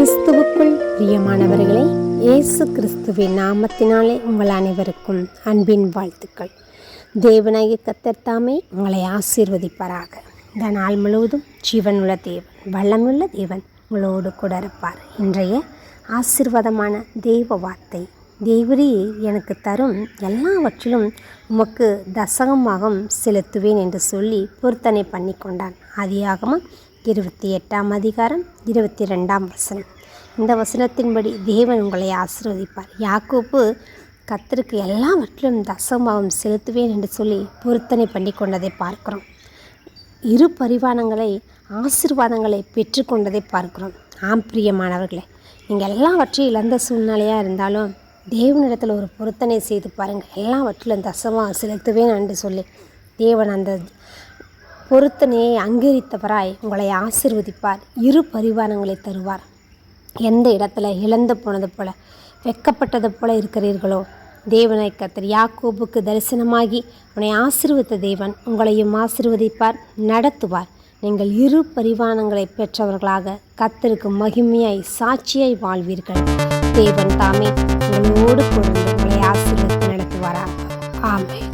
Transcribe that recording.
கிறிஸ்துவுக்குள் பிரியமானவர்களே, இயேசு கிறிஸ்துவின் நாமத்தினாலே உங்கள் அனைவருக்கும் அன்பின் வாழ்த்துக்கள். தேவனாகிய கர்த்தர் தாமே உங்களை ஆசீர்வதிப்பாராக. இந்த நாள் முழுவதும் ஜீவனுள்ள தேவன், வல்லமுள்ள தேவன் உங்களோடு கூட இருப்பார். இன்றைய ஆசீர்வாதமான தெய்வ வார்த்தை: தேவரே எனக்கு தரும் எல்லாவற்றிலும் உமக்கு தசகமாக செலுத்துவேன் என்று சொல்லி பொருத்தனை பண்ணி கொண்டான். ஆதியாகமம் 28 அதிகாரம் 22 வசனம். இந்த வசனத்தின்படி தேவன் உங்களை ஆசீர்வதிப்பார். யாக்கோபு கர்த்தருக்கு எல்லாவற்றிலும் தசகமாக செலுத்துவேன் என்று சொல்லி பொருத்தனை பண்ணி கொண்டதை பார்க்கிறோம். இரு பரிவாரங்களை ஆசீர்வாதங்களை பெற்றுக்கொண்டதை பார்க்கிறோம். ஆம் பிரியமானவர்களே, நீங்கள் எல்லாவற்றையும் இழந்த சூழ்நிலையாக இருந்தாலும் தேவனிடத்தில் ஒரு பொருத்தனை செய்து பாருங்கள். எல்லாவற்றிலும் தசகமாக செலுத்துவேன் என்று சொல்லி தேவன் அந்த பொருத்தனையை அங்கீகரித்தவராய் உங்களை ஆசீர்வதிப்பார். இரு பரிவாரங்களை தருவார். எந்த இடத்துல இழந்து போனது போல, வெட்கப்பட்டது போல இருக்கிறீர்களோ, தேவனை கர்த்தர் யாக்கோபுக்கு தரிசனமாகி உன்னை ஆசீர்வதித்த தேவன் உங்களையும் ஆசீர்வதிப்பார், நடத்துவார். நீங்கள் இரு பரிவாரங்களை பெற்றவர்களாக கர்த்தருக்கு மகிமையாய் சாட்சியாய் வாழ்வீர்கள். தேவன் தாமே உங்களோடு கொண்டு உங்களை ஆசீர்வதித்து நடத்துவாரா. ஆமென்.